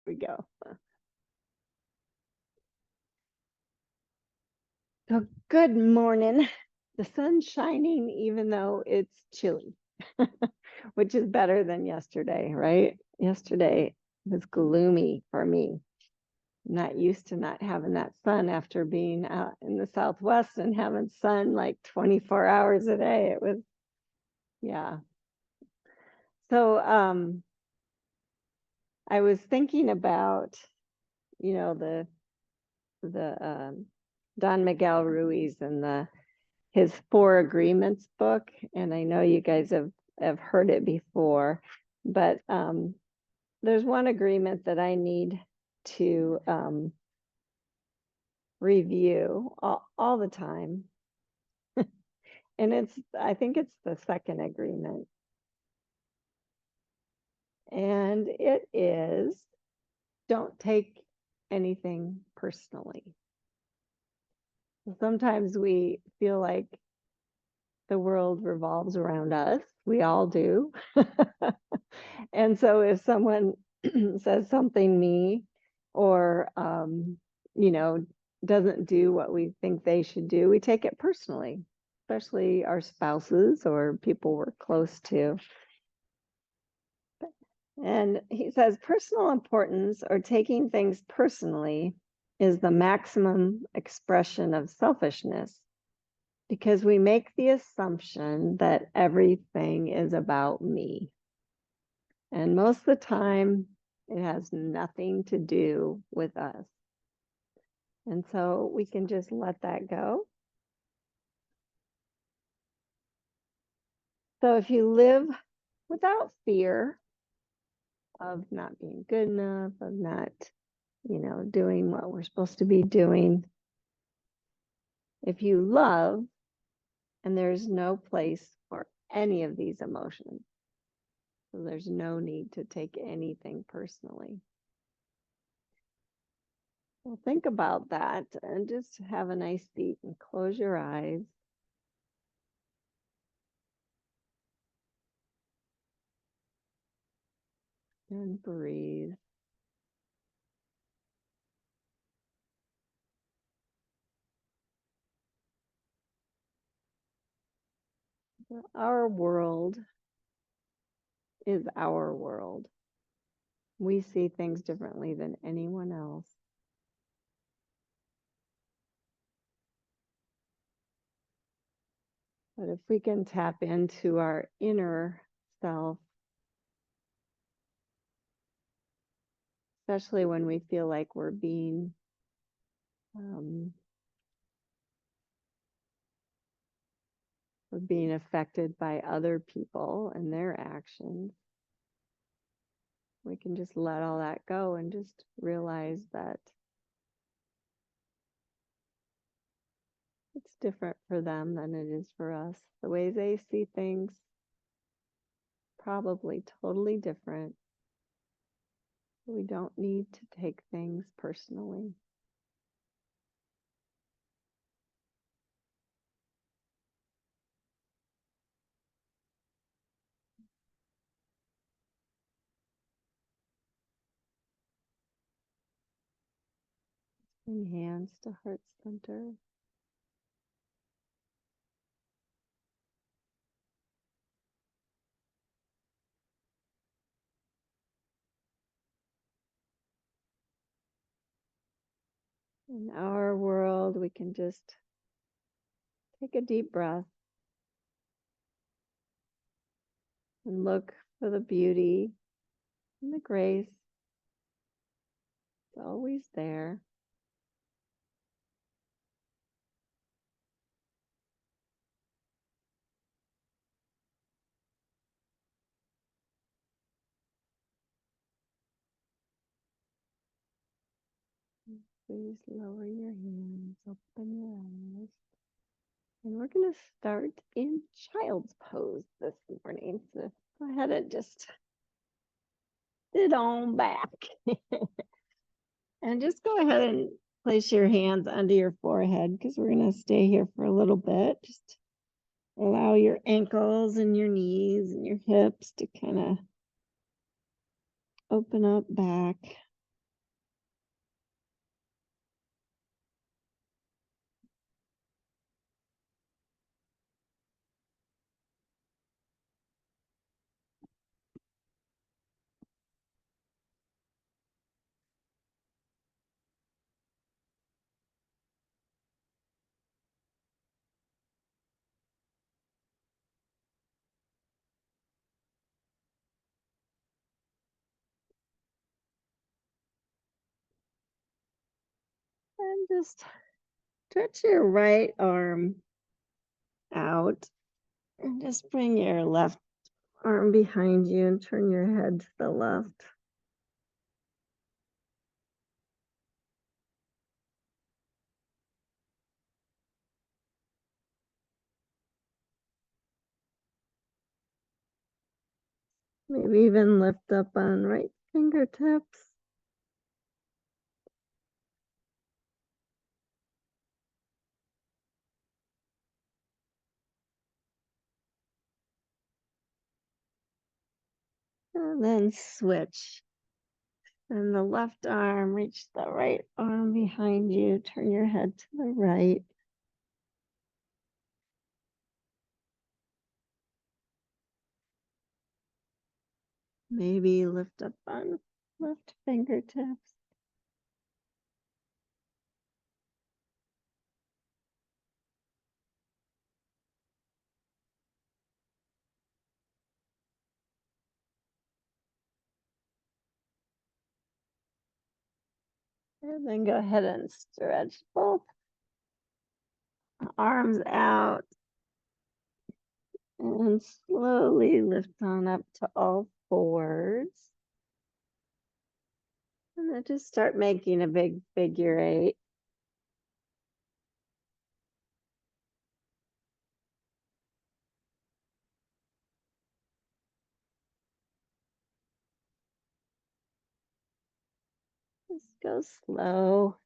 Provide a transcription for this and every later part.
we go. So good morning. The sun's shining even though it's chilly, which is better than yesterday, right? Yesterday was gloomy for me. I'm not used to not having that sun after being out in the Southwest and having sun like 24 hours a day. It was, yeah. So I was thinking about, the Don Miguel Ruiz and his Four Agreements book, and I know you guys have heard it before, but there's one agreement that I need to review all the time, and I think it's the second agreement, and it is don't take anything personally. Sometimes we feel like the world revolves around us. We all do. And so if someone says something mean or, doesn't do what we think they should do, we take it personally, especially our spouses or people we're close to. And he says personal importance or taking things personally is the maximum expression of selfishness because we make the assumption that everything is about me. And most of the time, it has nothing to do with us. And so we can just let that go. So if you live without fear of not being good enough, of not, doing what we're supposed to be doing, if you love and there's no place for any of these emotions, so there's no need to take anything personally. Well, think about that and just have a nice seat and close your eyes. And breathe. Our world is our world. We see things differently than anyone else. But if we can tap into our inner self, especially when we feel like we're being affected by other people and their actions, we can just let all that go and just realize that it's different for them than it is for us. The way they see things, probably totally different. We don't need to take things personally. Bring hands to heart center. In our world, we can just take a deep breath and look for the beauty and the grace. It's always there. Please lower your hands, open your eyes. And we're going to start in child's pose this morning. So go ahead and just sit on back. And just go ahead and place your hands under your forehead because we're going to stay here for a little bit. Just allow your ankles and your knees and your hips to kind of open up back. And just stretch your right arm out and just bring your left arm behind you and turn your head to the left. Maybe even lift up on right fingertips. And then switch. And the left arm, reach the right arm behind you, turn your head to the right. Maybe lift up on left fingertips. And then go ahead and stretch both arms out and slowly lift on up to all fours. And then just start making a big figure eight. Just go slow.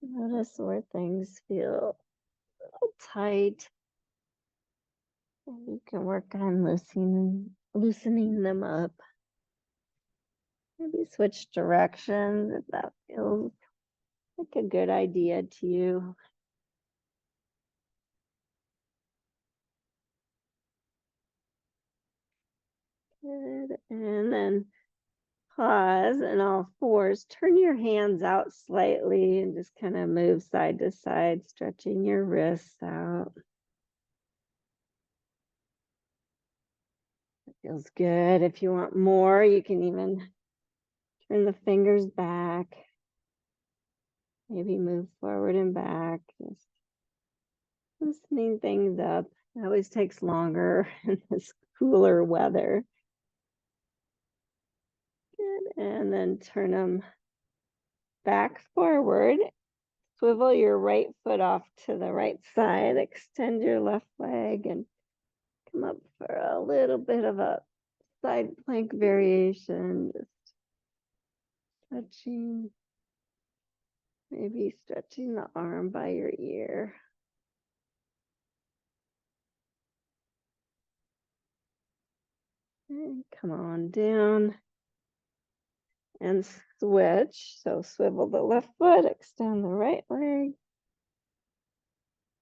Notice where things feel a little tight. And you can work on loosening them up. Maybe switch directions if that feels like a good idea to you. Good. And then pause and all fours. Turn your hands out slightly and just kind of move side to side, stretching your wrists out. It feels good. If you want more, you can even turn the fingers back. Maybe move forward and back. Just loosening things up. It always takes longer in this cooler weather. Good. And then turn them back forward. Swivel your right foot off to the right side. Extend your left leg and come up for a little bit of a side plank variation. Just stretching. Maybe stretching the arm by your ear. And come on down and switch. So swivel the left foot, extend the right leg.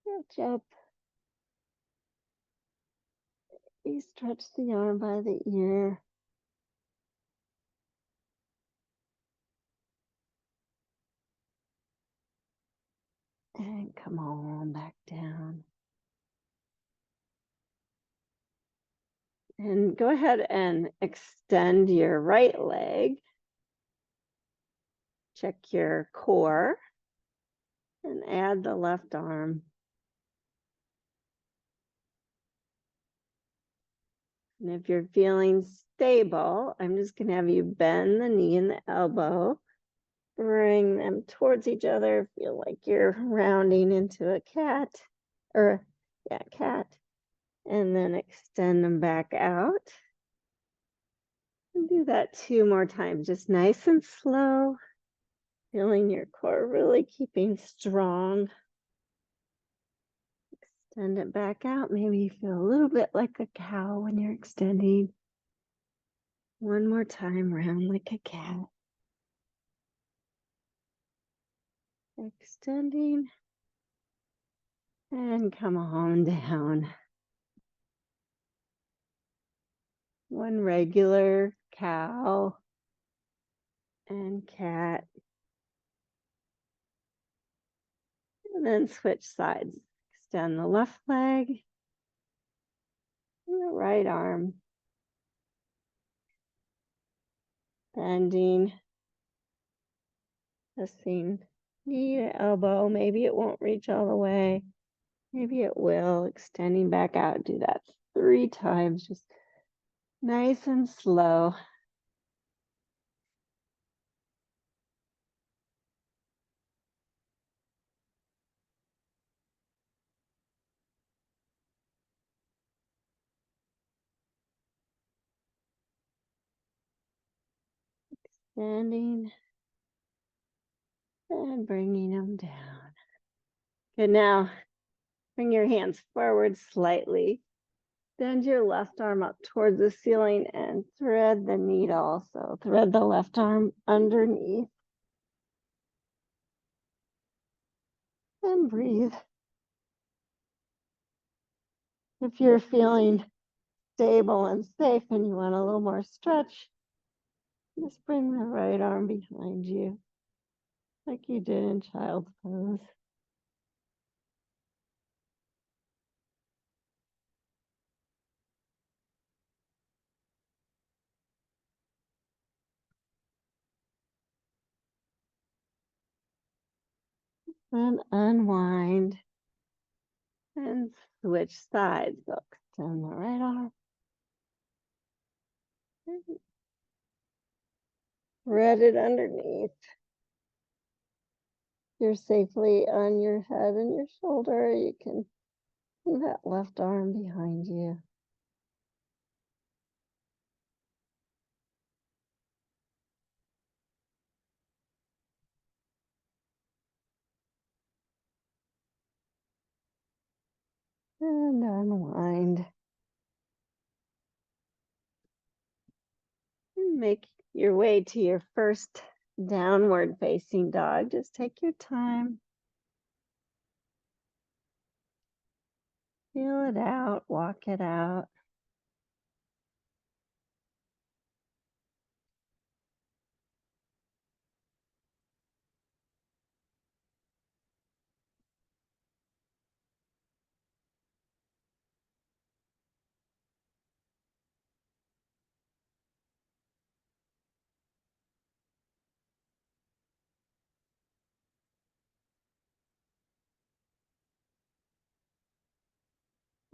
Stretch up. You stretch the arm by the ear. And come on back down. And go ahead and extend your right leg. Check your core and add the left arm. And if you're feeling stable, I'm just going to have you bend the knee and the elbow, bring them towards each other. Feel like you're rounding into a cat cat. And then extend them back out. And do that 2 more times, just nice and slow. Feeling your core really keeping strong. Extend it back out. Maybe you feel a little bit like a cow when you're extending. One more time, round like a cat. Extending. And come on down. One regular cow and cat. And then switch sides. Extend the left leg and the right arm. Bending, pressing Knee to elbow. Maybe it won't reach all the way. Maybe it will. Extending back out. Do that 3 times. Just nice and slow. Standing and bringing them down. Good. Now bring your hands forward slightly. Bend your left arm up towards the ceiling and thread the needle. So thread the left arm underneath and breathe. If you're feeling stable and safe and you want a little more stretch, just bring the right arm behind you like you did in child's pose. Then unwind and switch sides. So extend the right arm. Thread it underneath. You're safely on your head and your shoulder. You can move that left arm behind you. And unwind. And make your way to your first downward facing dog. Just take your time. Feel it out, walk it out.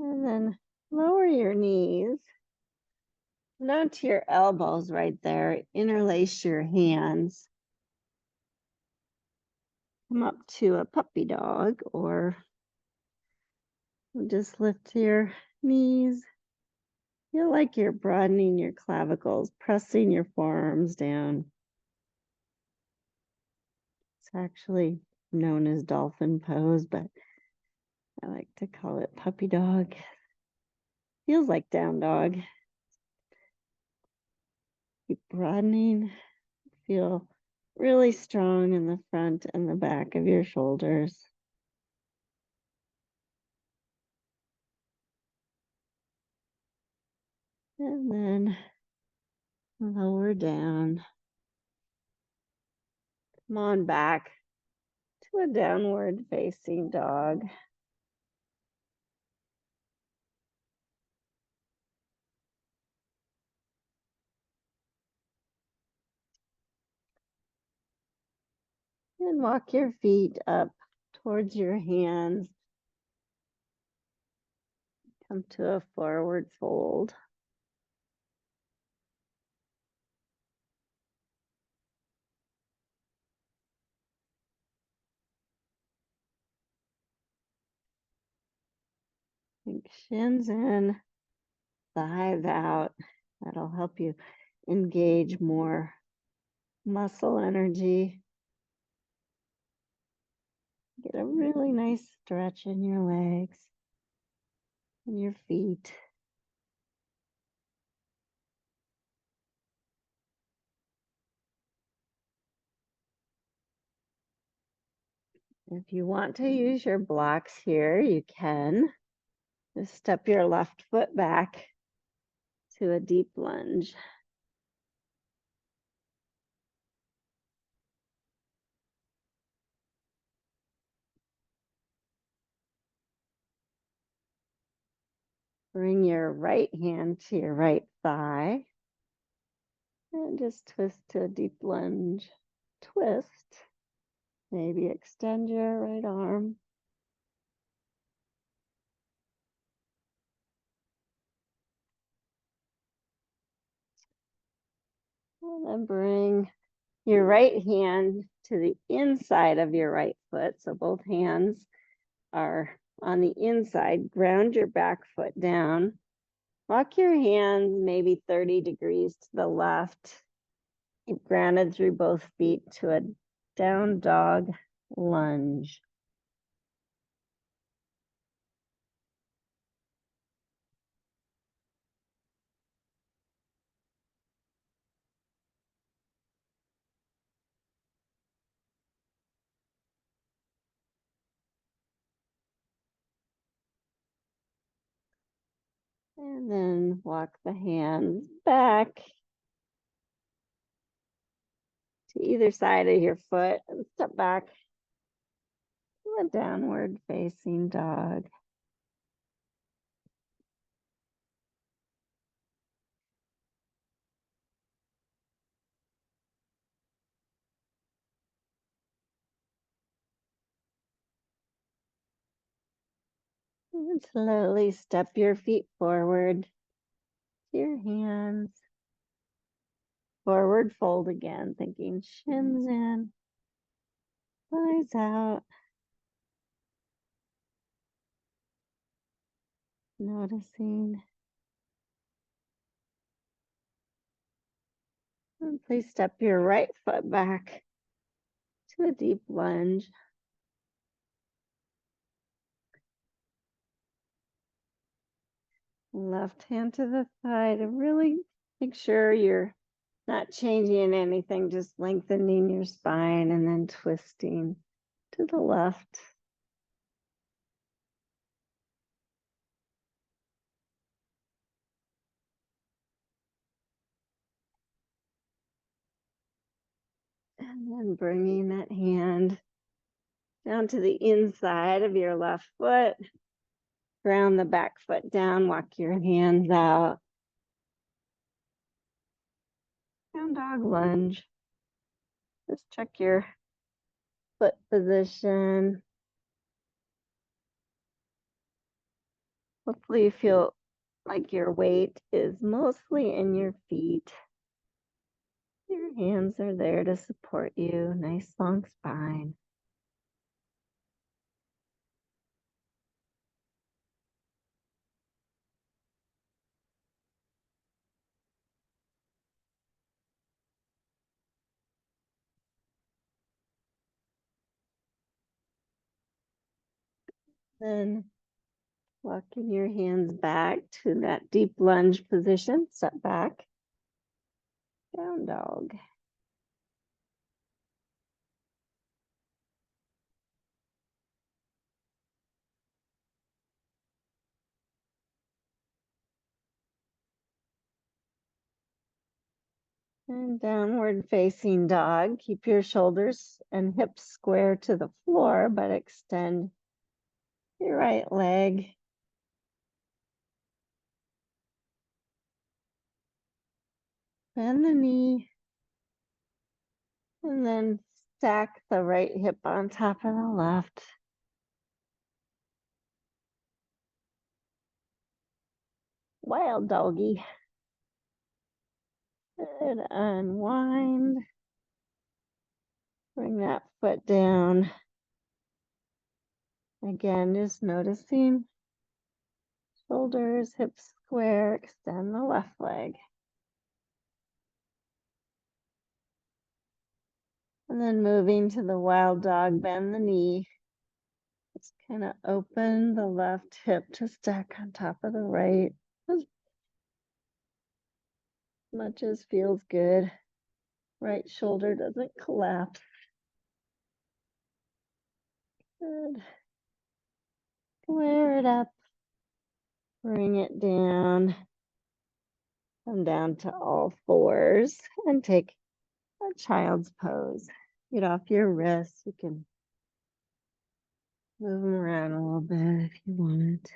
And then lower your knees. Down to your elbows right there. Interlace your hands. Come up to a puppy dog or just lift your knees. Feel like you're broadening your clavicles, pressing your forearms down. It's actually known as dolphin pose, but I like to call it puppy dog. Feels like down dog. Keep broadening. Feel really strong in the front and the back of your shoulders. And then lower down. Come on back to a downward facing dog. And walk your feet up towards your hands. Come to a forward fold. Think shins in, thighs out. That'll help you engage more muscle energy. Get a really nice stretch in your legs and your feet. If you want to use your blocks here, you can. Just step your left foot back to a deep lunge. Bring your right hand to your right thigh and just twist to a deep lunge. Twist. Maybe extend your right arm. And then bring your right hand to the inside of your right foot. So both hands are on the inside. Ground your back foot down. Walk your hands maybe 30 degrees to the left. Keep grounded through both feet to a down dog lunge. And then walk the hands back to either side of your foot and step back to a downward facing dog. And slowly step your feet forward to your hands. Forward fold again, thinking shins in, thighs out. Noticing. And please step your right foot back to a deep lunge. Left hand to the thigh to really make sure you're not changing anything, just lengthening your spine and then twisting to the left. And then bringing that hand down to the inside of your left foot. Ground the back foot down, walk your hands out. Down dog lunge. Just check your foot position. Hopefully you feel like your weight is mostly in your feet. Your hands are there to support you. Nice long spine. Then walking your hands back to that deep lunge position. Step back. Down dog. And downward facing dog. Keep your shoulders and hips square to the floor, but extend your right leg. Bend the knee. And then stack the right hip on top of the left. Wild doggy. Good. Unwind. Bring that foot down. Again, just noticing shoulders, hips square, extend the left leg. And then moving to the wild dog, bend the knee. Just kind of open the left hip to stack on top of the right. As much as feels good. Right shoulder doesn't collapse. Good. Square it up. Bring it down. Come down to all fours and take a child's pose. Get off your wrists. You can move them around a little bit if you want.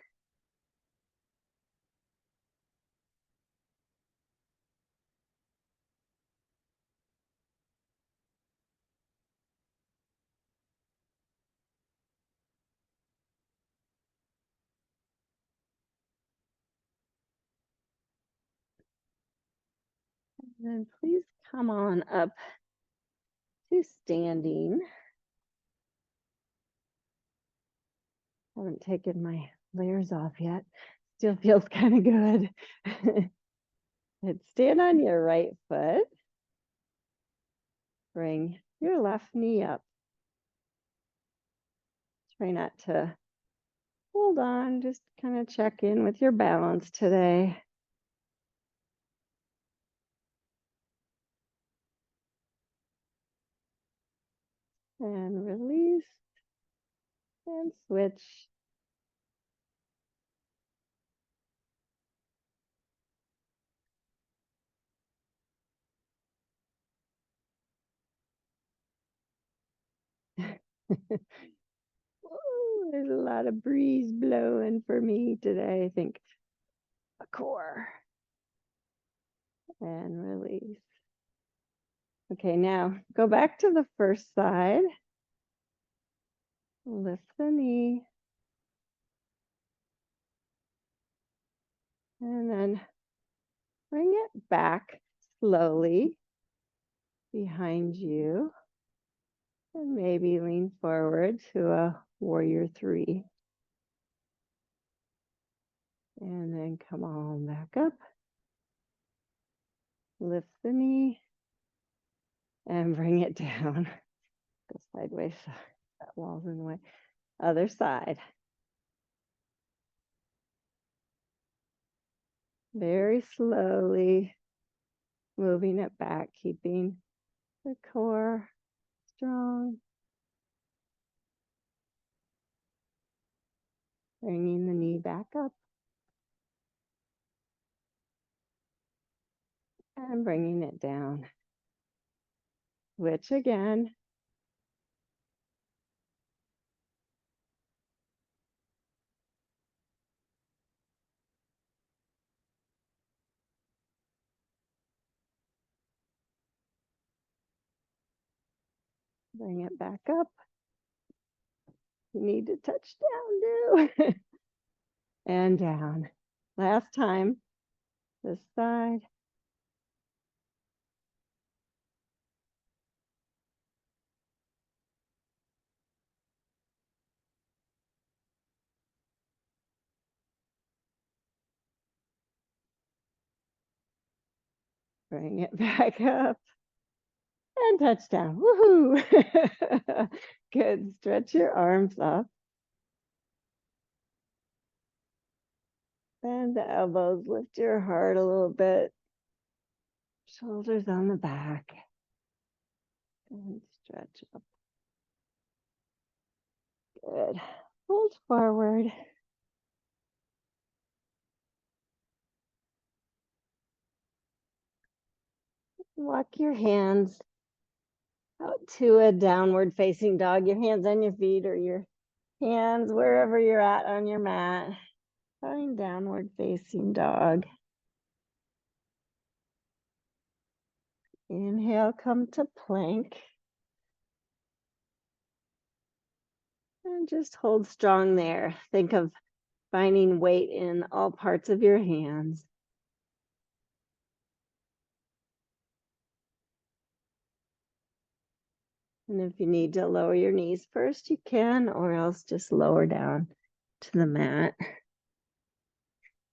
And please come on up to standing. Haven't taken my layers off yet. Still feels kind of good. Let's stand on your right foot. Bring your left knee up. Try not to hold on, just kind of check in with your balance today. And release and switch. Oh, there's a lot of breeze blowing for me today. I think a core and release. Okay, now go back to the first side. Lift the knee. And then bring it back slowly behind you. And maybe lean forward to a warrior three. And then come on back up. Lift the knee and bring it down. Go sideways. That wall's in the way. Other side. Very slowly moving it back, keeping the core strong. Bringing the knee back up. And bringing it down. Switch again. Bring it back up. You need to touch down, do. And down. Last time. This side. Bring it back up. And touch down. Woohoo! Good. Stretch your arms up. Bend the elbows. Lift your heart a little bit. Shoulders on the back. And stretch up. Good. Hold forward. Walk your hands out to a downward facing dog. Your hands on your feet or your hands wherever you're at on your mat. Find downward facing dog. Inhale, come to plank. And just hold strong there. Think of finding weight in all parts of your hands. And if you need to lower your knees first, you can, or else just lower down to the mat.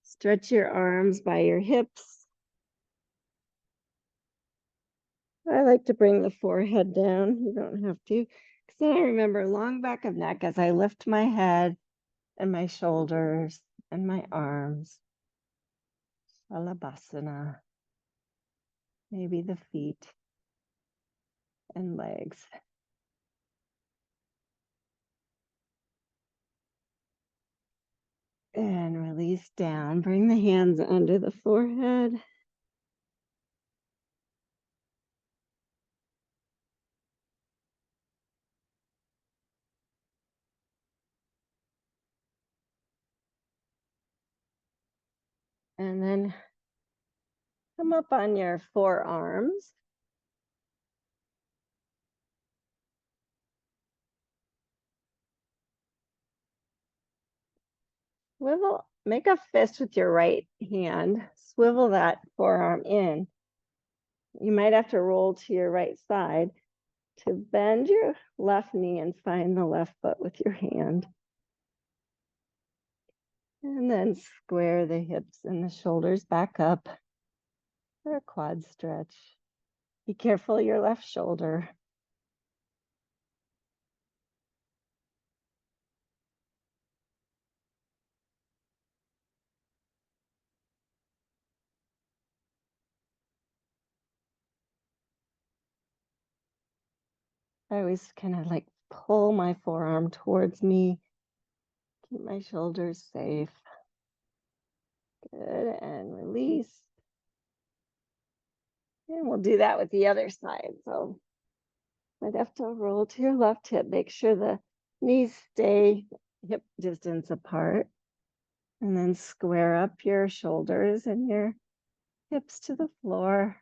Stretch your arms by your hips. I like to bring the forehead down. You don't have to. Because then I remember long back of neck as I lift my head and my shoulders and my arms. Shalabhasana. Maybe the feet and legs. And release down. Bring the hands under the forehead. And then come up on your forearms. Swivel, make a fist with your right hand. Swivel that forearm in. You might have to roll to your right side to bend your left knee and find the left foot with your hand. And then square the hips and the shoulders back up for a quad stretch. Be careful your left shoulder. I always kind of like pull my forearm towards me, keep my shoulders safe. Good, and release. And we'll do that with the other side. So might have to roll to your left hip. Make sure the knees stay hip distance apart. And then square up your shoulders and your hips to the floor.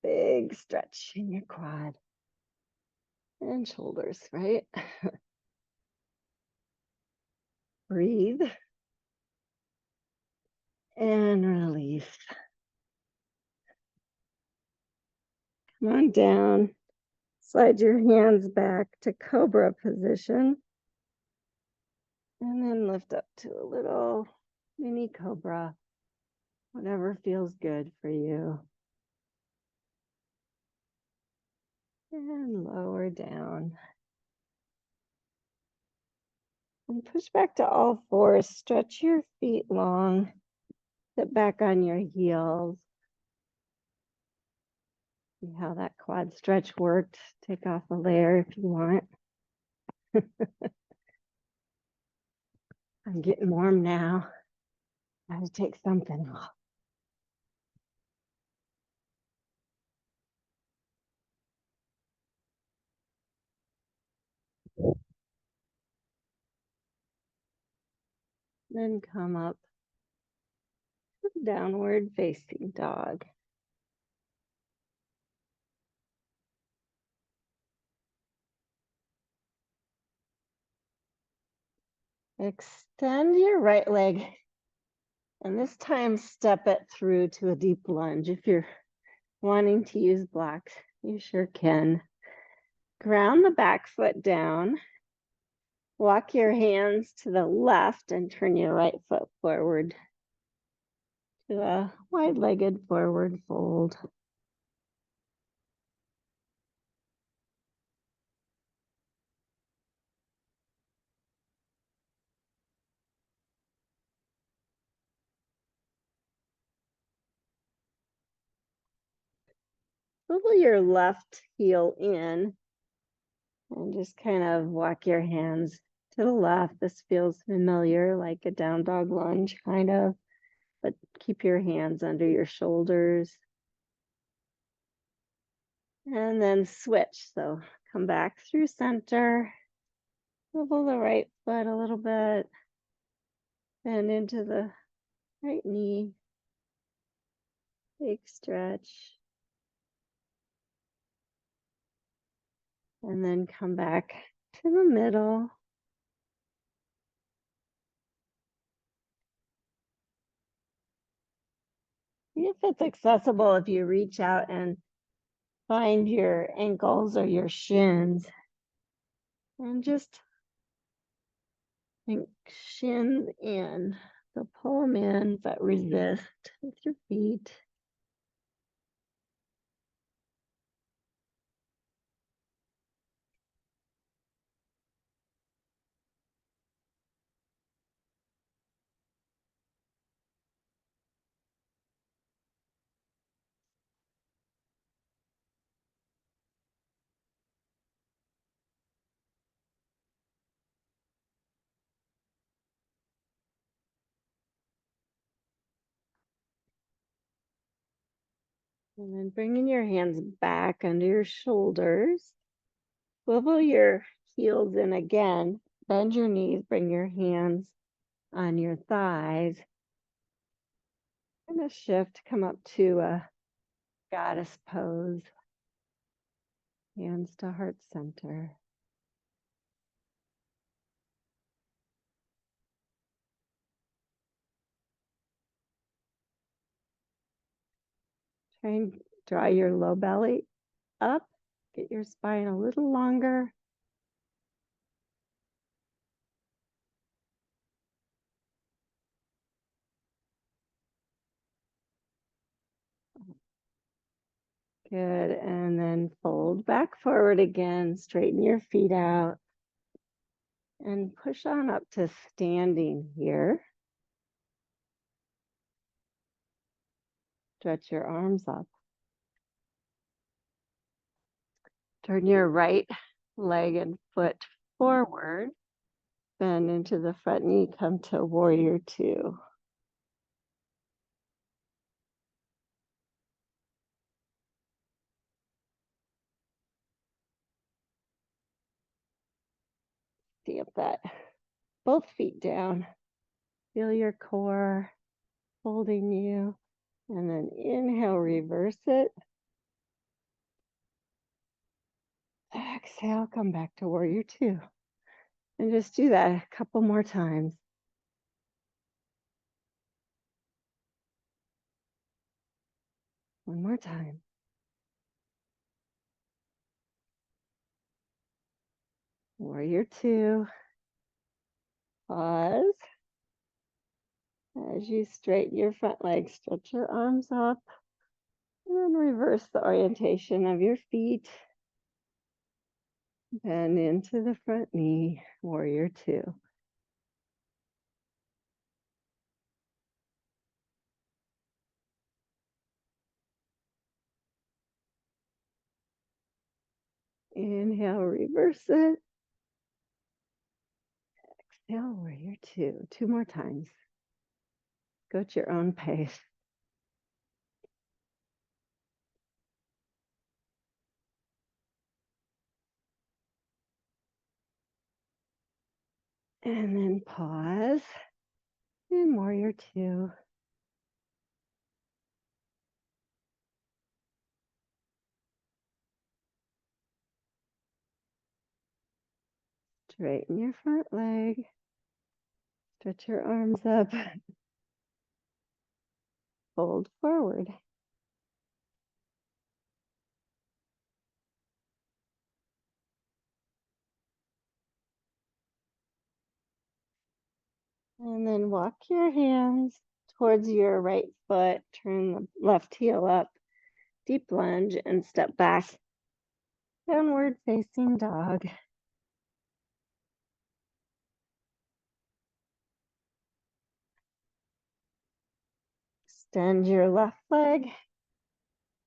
Big stretch in your quad and shoulders, right? Breathe and release. Come on down. Slide your hands back to cobra position. And then lift up to a little mini cobra, whatever feels good for you. And lower down. And push back to all fours. Stretch your feet long. Sit back on your heels. See how that quad stretch worked. Take off a layer if you want. I'm getting warm now. I have to take something off. Then come up to downward facing dog. Extend your right leg, and this time step it through to a deep lunge. If you're wanting to use blocks, you sure can. Ground the back foot down. Walk your hands to the left and turn your right foot forward to a wide-legged forward fold. Swivel your left heel in and just kind of walk your hands to the left. This feels familiar, like a down dog lunge, kind of, but keep your hands under your shoulders. And then switch. So come back through center, swivel the right foot a little bit, bend into the right knee, big stretch. And then come back to the middle. If it's accessible, if you reach out and find your ankles or your shins and just think shins in. So pull them in, but resist with your feet. And then bringing your hands back under your shoulders. Swivel your heels in again. Bend your knees, bring your hands on your thighs. And a shift, come up to a goddess pose. Hands to heart center. Try and draw your low belly up. Get your spine a little longer. Good. And then fold back forward again. Straighten your feet out. And push on up to standing here. Stretch your arms up. Turn your right leg and foot forward. Bend into the front knee. Come to warrior two. Stamp that. Both feet down. Feel your core holding you. And then inhale, reverse it. Exhale, come back to warrior two. And just do that a couple more times. One more time. Warrior two. Pause. As you straighten your front leg, stretch your arms up. And then reverse the orientation of your feet. Bend into the front knee, warrior two. Inhale, reverse it. Exhale, warrior two. Two more times. Go at your own pace. And then pause. And warrior two. Straighten your front leg. Stretch your arms up. Fold forward. And then walk your hands towards your right foot. Turn the left heel up. Deep lunge and step back. Downward facing dog. Extend your left leg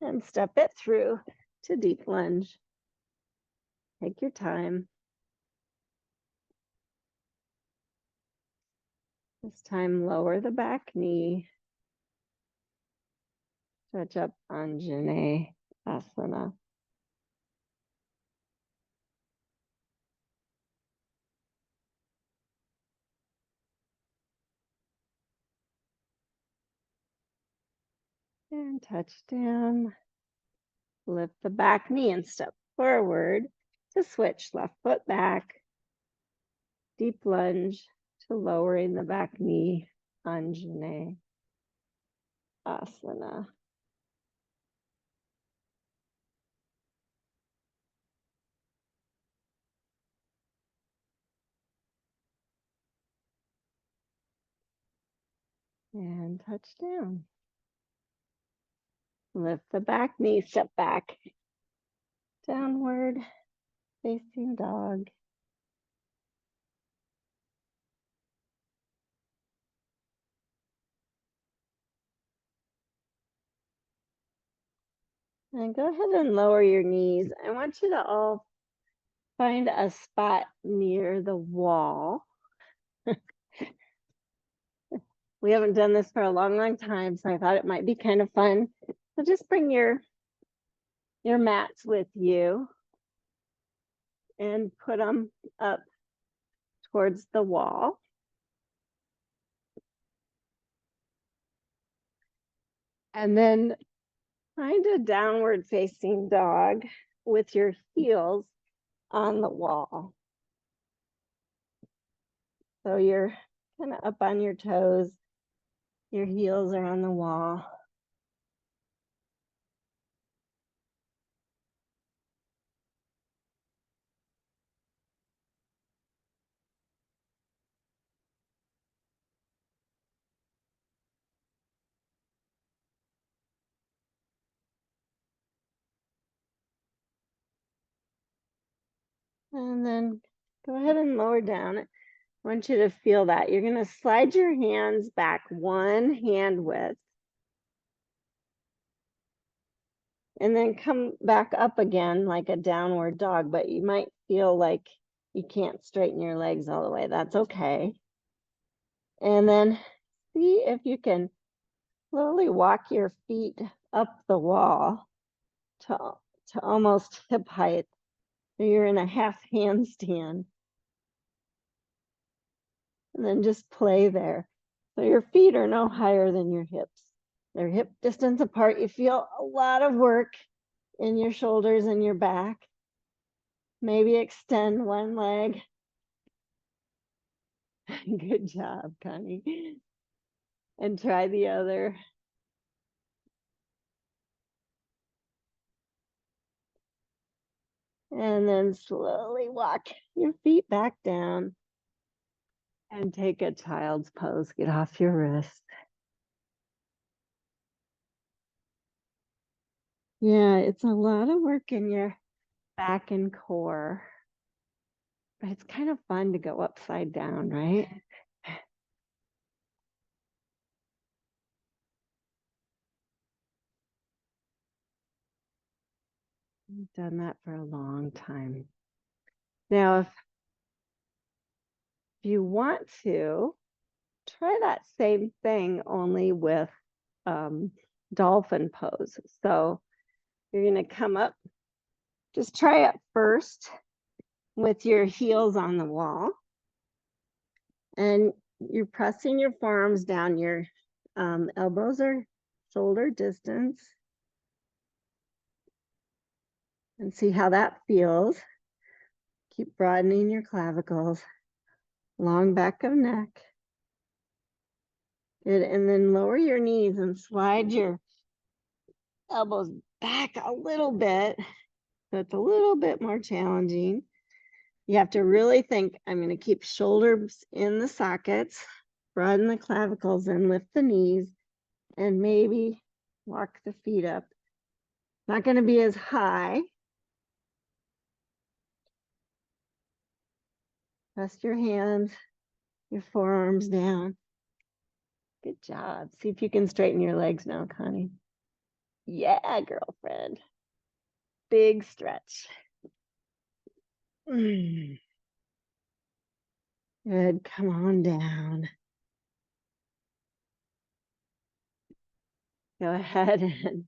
and step it through to deep lunge. Take your time. This time, lower the back knee. Stretch up Anjane Asana. And touch down. Lift the back knee and step forward to switch left foot back. Deep lunge to lowering the back knee, Anjane Asana. And touch down. Lift the back knee, step back. Downward facing dog. And go ahead and lower your knees. I want you to all find a spot near the wall. We haven't done this for a long, long time, so I thought it might be kind of fun. So just bring your mats with you and put them up towards the wall. And then find a downward facing dog with your heels on the wall. So you're kind of up on your toes. Your heels are on the wall. And then go ahead and lower down. I want you to feel that. You're going to slide your hands back 1 hand width. And then come back up again like a downward dog, but you might feel like you can't straighten your legs all the way. That's okay. And then see if you can slowly walk your feet up the wall to almost hip height. So you're in a half handstand. And then just play there. So your feet are no higher than your hips. They're hip distance apart. You feel a lot of work in your shoulders and your back. Maybe extend one leg. Good job, Connie. And try the other. And then slowly walk your feet back down and take a child's pose. Get off your wrist. Yeah, it's a lot of work in your back and core. But it's kind of fun to go upside down, right? I've done that for a long time. Now, if you want to, try that same thing only with dolphin pose. So you're going to come up, just try it first with your heels on the wall. And you're pressing your forearms down, your elbows are shoulder distance. And see how that feels. Keep broadening your clavicles, long back of neck. Good, and then lower your knees and slide your elbows back a little bit. So it's a little bit more challenging. You have to really think, I'm going to keep shoulders in the sockets, broaden the clavicles and lift the knees, and maybe walk the feet up. Not going to be as high. Rest your hands, your forearms down. Good job. See if you can straighten your legs now, Connie. Yeah, girlfriend. Big stretch. Good. Come on down. Go ahead and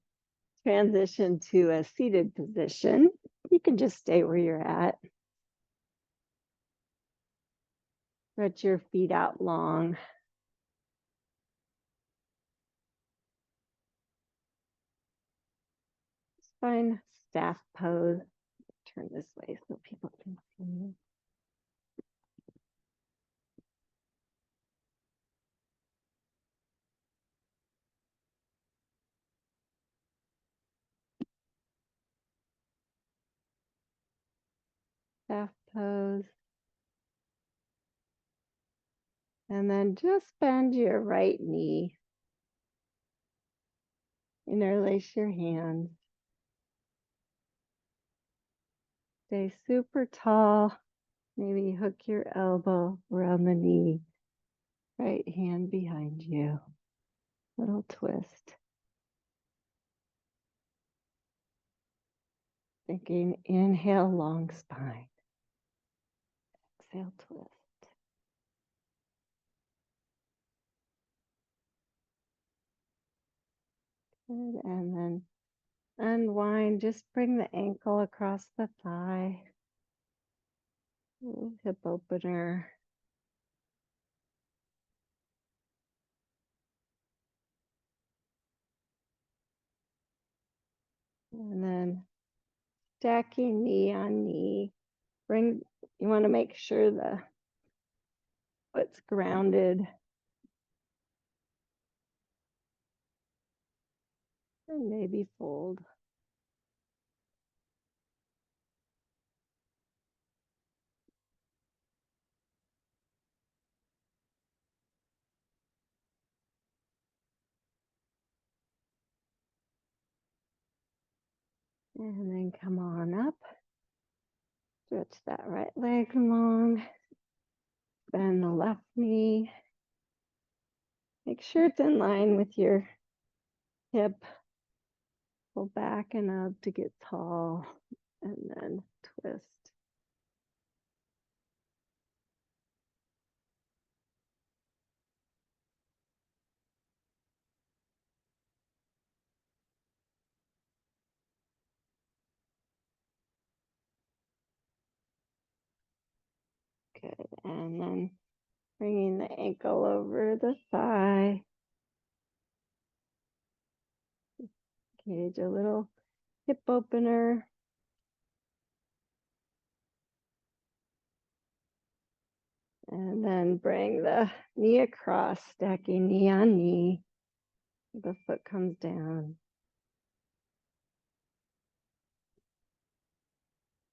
transition to a seated position. You can just stay where you're at. Stretch your feet out long. Just find staff pose. Turn this way so people can see you. Staff pose. And then just bend your right knee. Interlace your hands. Stay super tall. Maybe hook your elbow around the knee. Right hand behind you. Little twist. Thinking, inhale, long spine. Exhale, twist. Good. And then unwind. Just bring the ankle across the thigh. Little hip opener. And then stacking knee on knee. You want to make sure the foot's grounded. And maybe fold. And then come on up. Stretch that right leg long. Bend the left knee. Make sure it's in line with your hip. Pull back and up to get tall, and then twist. Good, and then bringing the ankle over the thigh. Engage a little hip opener. And then bring the knee across, stacking knee on knee. The foot comes down.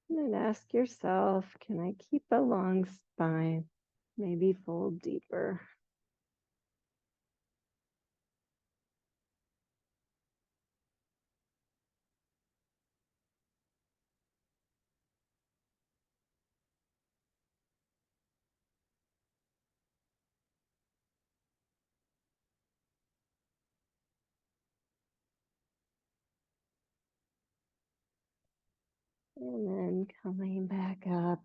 And then ask yourself, can I keep a long spine? Maybe fold deeper. And then coming back up,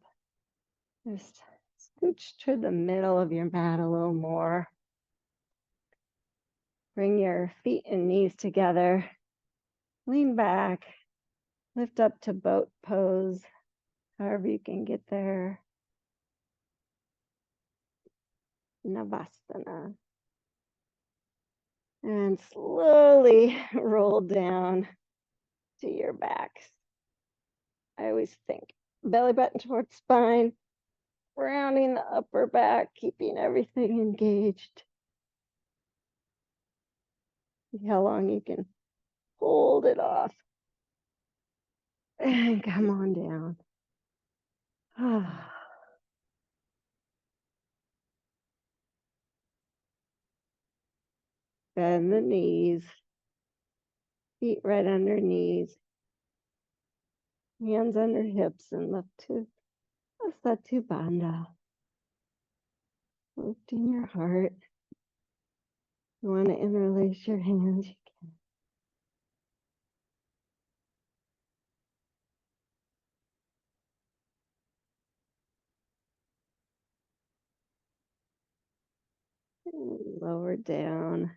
just scooch to the middle of your mat a little more. Bring your feet and knees together. Lean back, lift up to boat pose, however you can get there. Navasana. And slowly roll down to your back. I always think belly button towards spine, rounding the upper back, keeping everything engaged. See how long you can hold it off. And come on down. Bend the knees, feet right under knees, hands under hips, and lift to Satu Bandha. Lifting your heart. You want to interlace your hands, you can. And lower down.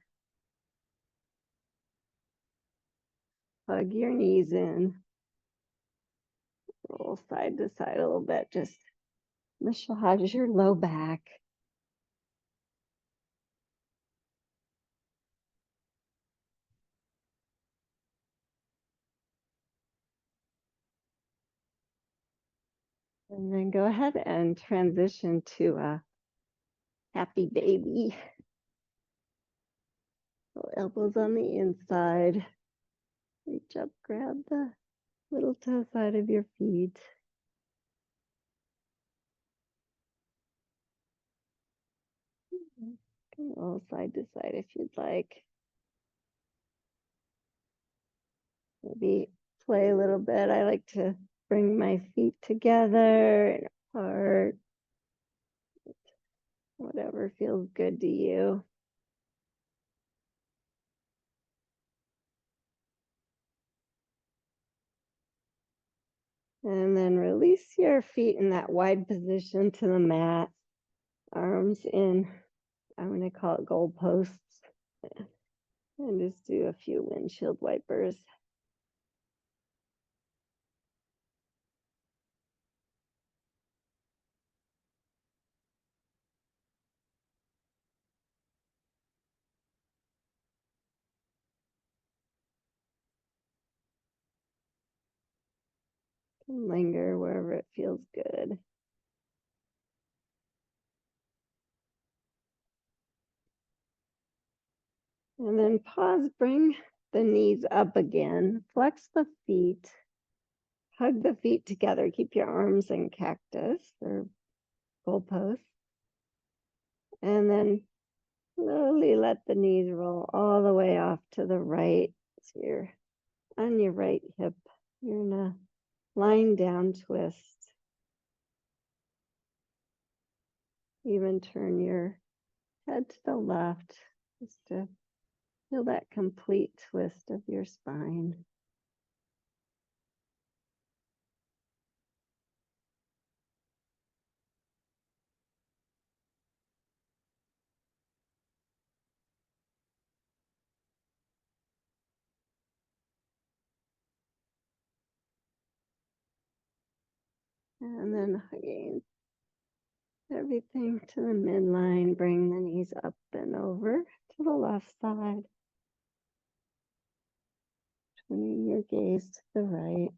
Hug your knees in. Roll side to side a little bit. Just massage your low back. And then go ahead and transition to a happy baby. So elbows on the inside. Reach up, grab the little toe side of your feet. Can roll side to side if you'd like. Maybe play a little bit. I like to bring my feet together and apart. Whatever feels good to you. And then release your feet in that wide position to the mat. Arms in, I'm going to call it goalposts. And just do a few windshield wipers. And linger wherever it feels good. And then pause, bring the knees up again. Flex the feet. Hug the feet together. Keep your arms in cactus or goalpost. And then slowly let the knees roll all the way off to the right. So you're on your right hip. You're in a lying down twist. Even turn your head to the left just to feel that complete twist of your spine. And then hugging everything to the midline. Bring the knees up and over to the left side. Turning your gaze to the right.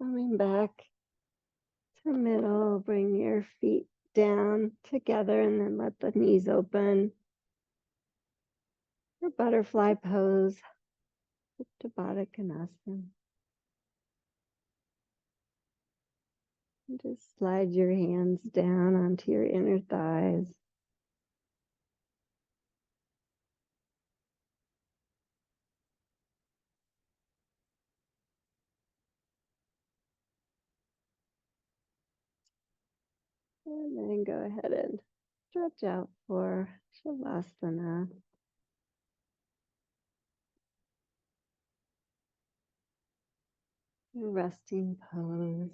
Coming back to middle, bring your feet down together and then let the knees open. Your butterfly pose, Uttabata Konasana. And just slide your hands down onto your inner thighs. And then go ahead and stretch out for Shavasana. Your resting pose.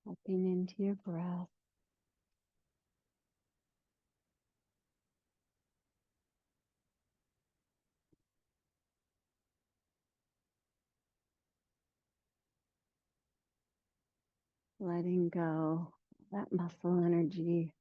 Tapping into your breath. Letting go that muscle energy.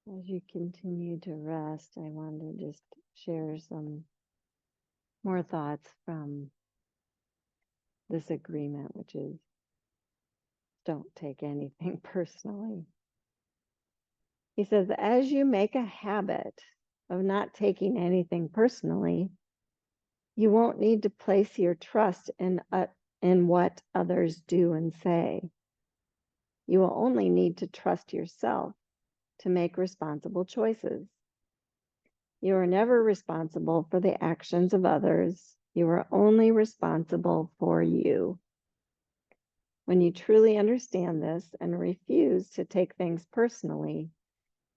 As you continue to rest, I want to just share some more thoughts from this agreement, which is don't take anything personally. He says, as you make a habit of not taking anything personally, you won't need to place your trust in what others do and say. You will only need to trust yourself to make responsible choices. You are never responsible for the actions of others. You are only responsible for you. When you truly understand this and refuse to take things personally,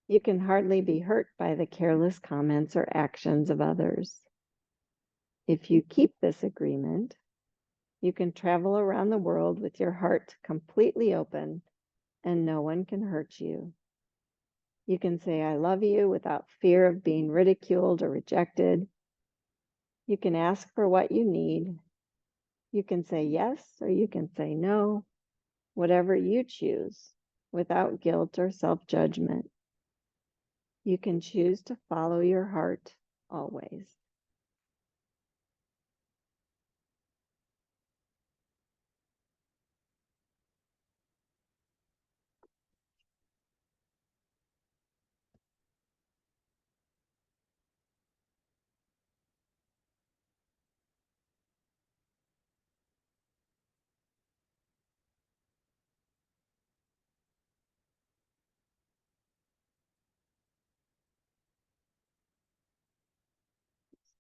you can hardly be hurt by the careless comments or actions of others. If you keep this agreement, you can travel around the world with your heart completely open and no one can hurt you. You can say, I love you without fear of being ridiculed or rejected. You can ask for what you need. You can say yes or you can say no, whatever you choose, without guilt or self-judgment. You can choose to follow your heart always.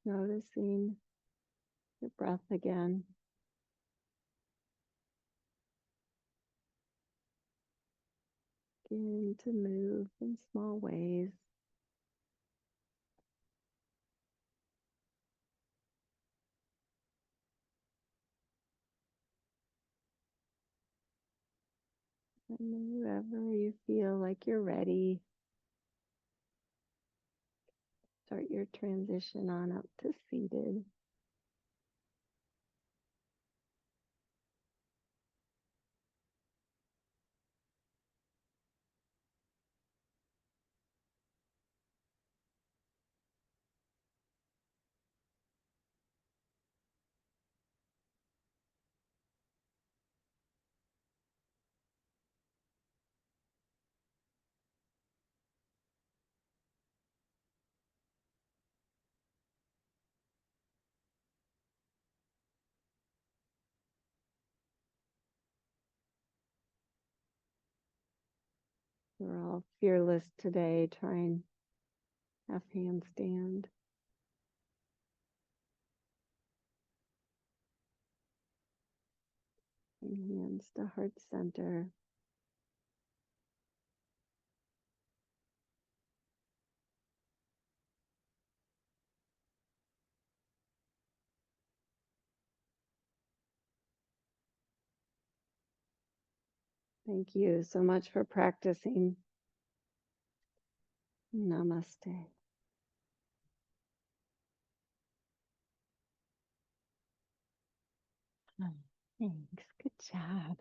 Noticing your breath again. Begin to move in small ways. And whenever you feel like you're ready, start your transition on up to seated. We're all fearless today, trying half handstand. And hands to heart center. Thank you so much for practicing. Namaste. Thanks. Good job.